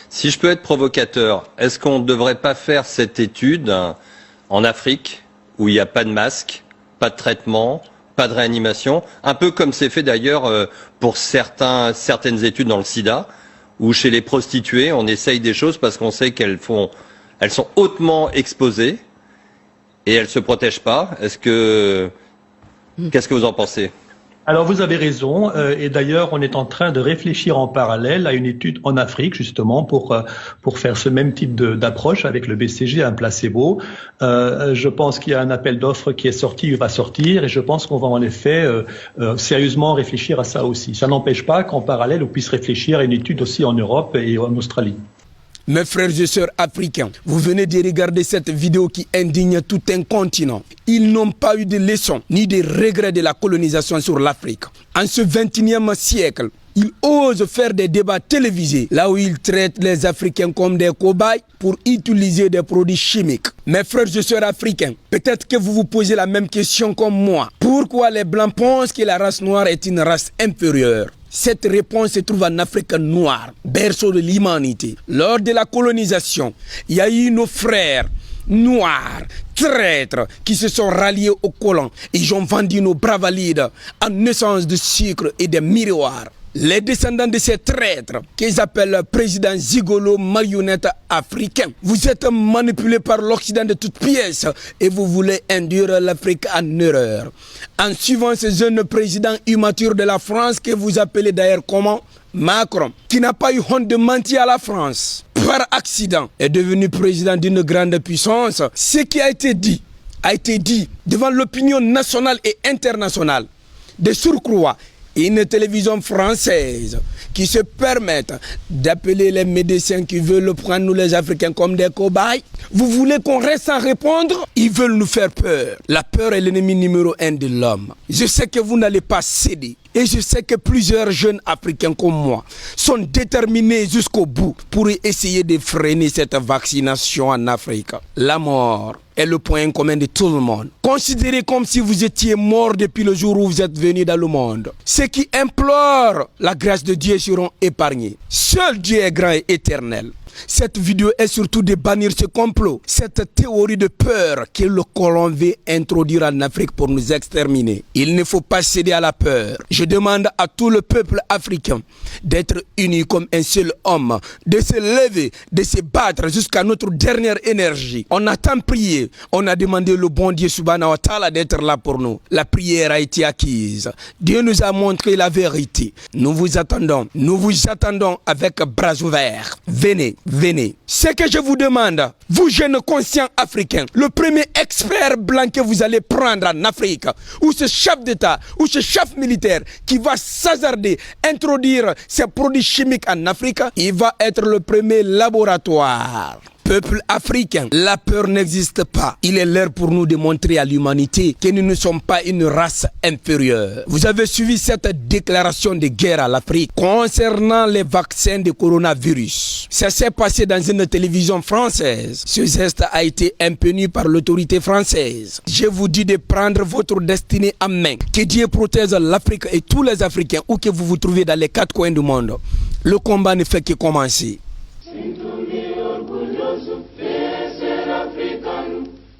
Si je peux être provocateur, est-ce qu'on ne devrait pas faire cette étude en Afrique, où il n'y a pas de masque, pas de traitement, pas de réanimation, un peu comme c'est fait d'ailleurs pour certaines études dans le sida, où chez les prostituées, on essaye des choses parce qu'on sait elles sont hautement exposées et elles ne se protègent pas. Qu'est-ce que vous en pensez? Alors vous avez raison, et d'ailleurs on est en train de réfléchir en parallèle à une étude en Afrique justement pour faire ce même type d'approche avec le BCG, un placebo. Je pense qu'il y a un appel d'offres qui est sorti, il va sortir, et je pense qu'on va en effet sérieusement réfléchir à ça aussi. Ça n'empêche pas qu'en parallèle on puisse réfléchir à une étude aussi en Europe et en Australie. Mes frères et sœurs africains, vous venez de regarder cette vidéo qui indigne tout un continent. Ils n'ont pas eu de leçons ni de regrets de la colonisation sur l'Afrique. En ce 21e siècle, ils osent faire des débats télévisés là où ils traitent les Africains comme des cobayes pour utiliser des produits chimiques. Mes frères et sœurs africains, peut-être que vous vous posez la même question comme moi. Pourquoi les Blancs pensent que la race noire est une race inférieure? Cette réponse se trouve en Afrique noire, berceau de l'humanité. Lors de la colonisation, il y a eu nos frères noirs, traîtres, qui se sont ralliés aux colons. Ils ont vendu nos bras valides en essence de sucre et de miroirs. Les descendants de ces traîtres, qu'ils appellent président Zigolo marionnette africain, vous êtes manipulés par l'Occident de toutes pièces et vous voulez induire l'Afrique en erreur. En suivant ce jeune président immature de la France, que vous appelez d'ailleurs comment? Macron, qui n'a pas eu honte de mentir à la France, par accident, est devenu président d'une grande puissance. Ce qui a été dit devant l'opinion nationale et internationale. De surcroît, une télévision française qui se permet d'appeler les médecins qui veulent prendre nous les Africains comme des cobayes. Vous voulez qu'on reste sans répondre? Ils veulent nous faire peur. La peur est l'ennemi numéro 1 de l'homme. Je sais que vous n'allez pas céder. Et je sais que plusieurs jeunes Africains comme moi sont déterminés jusqu'au bout pour essayer de freiner cette vaccination en Afrique. La mort est le point commun de tout le monde. Considérez comme si vous étiez mort depuis le jour où vous êtes venu dans le monde. Ceux qui implorent la grâce de Dieu seront épargnés. Seul Dieu est grand et éternel. Cette vidéo est surtout de bannir ce complot, cette théorie de peur que le colon veut introduire en Afrique pour nous exterminer. Il ne faut pas céder à la peur. Je demande à tout le peuple africain d'être unis comme un seul homme, de se lever, de se battre jusqu'à notre dernière énergie. On a tant prié, on a demandé le bon Dieu subhanahu wa ta'ala d'être là pour nous. La prière a été acquise. Dieu nous a montré la vérité. Nous vous attendons avec bras ouverts. Venez. Ce que je vous demande, vous jeunes conscients africains, le premier expert blanc que vous allez prendre en Afrique, ou ce chef d'État, ou ce chef militaire qui va s'hasarder, introduire ces produits chimiques en Afrique, il va être le premier laboratoire. Peuple africain, la peur n'existe pas. Il est l'heure pour nous de montrer à l'humanité que nous ne sommes pas une race inférieure. Vous avez suivi cette déclaration de guerre à l'Afrique concernant les vaccins de coronavirus. Ça s'est passé dans une télévision française. Ce geste a été impuni par l'autorité française. Je vous dis de prendre votre destinée en main. Que Dieu protège l'Afrique et tous les Africains où que vous vous trouvez dans les 4 coins du monde. Le combat ne fait que commencer.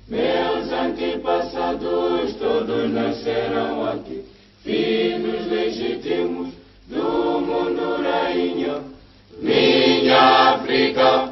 Meus antepassados todos nasceram aqui, filhos legítimos do mundo rainha. Minha África,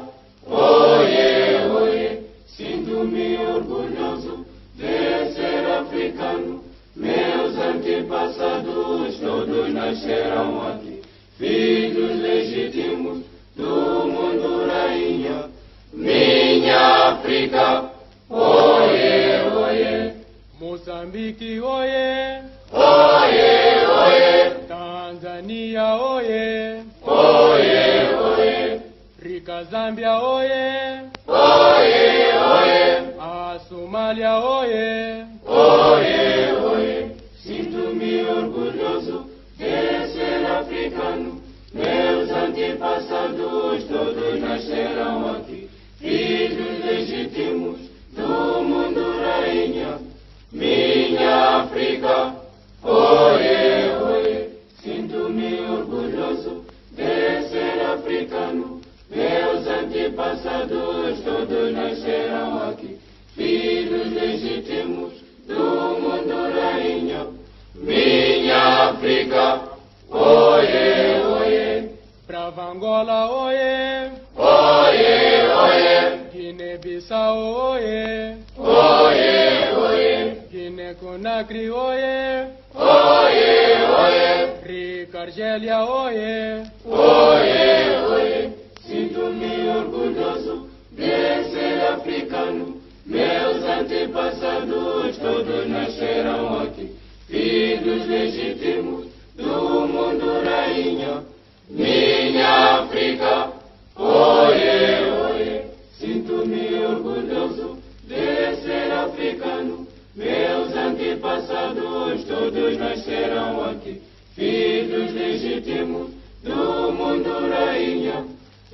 oie, oie, sinto-me orgulhoso de ser africano. Meus antepassados todos nasceram aqui, filhos legítimos do mundo rainha. Minha África, oie, oie. Moçambique, oie. Oie, oie. Tanzania, oie. Oie, oie. Rica, Zâmbia, oie. Oie, oie. A Somália, oie. Oie, oie. Sinto-me orgulhoso de ser africano. Meus antepassados todos nasceram aqui, filhos legítimos do mundo rainha. Minha África, oie, oie. Sinto-me orgulhoso de ser africano. Meus antepassados todos nasceram aqui, filhos legítimos do mundo rainha. Minha África, oie, oie. Brava Angola, oie. Oie, oie. Guiné-Bissau, oie. Oie, oie. Guiné-Conakry, oie. Oie, oie. Rica Argélia, oie. Oie, oie. Sinto-me orgulhoso de ser africano. Meus antepassados todos nasceram aqui, filhos legítimos do mundo rainha. Minha África, oie, oie. Sinto-me orgulhoso de ser africano. Meus antepassados todos nasceram aqui, filhos legítimos do mundo rainha.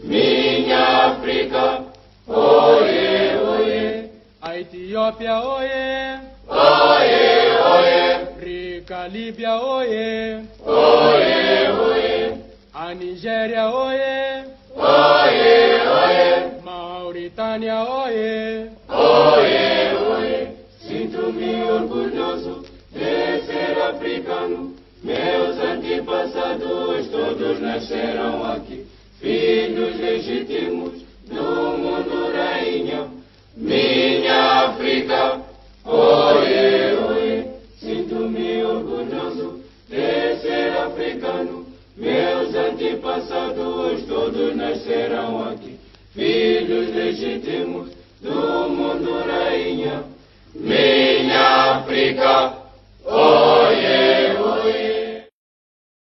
Minha África, oie, oie. A Etiópia, oie. Oie, oie. Rica Líbia, oie. Oie, oie. A Nigéria, oie. Oie, oie. Mauritânia, oie. Oie, oie. Sinto-me orgulhoso de ser africano. Meus antepassados todos nasceram aqui, filhos legítimos do mundo rainha. Minha África, oie, oie. Sinto-me orgulhoso de ser africano. Meus antepassados todos nasceram aqui, filhos legítimos do mundo rainha. Minha África,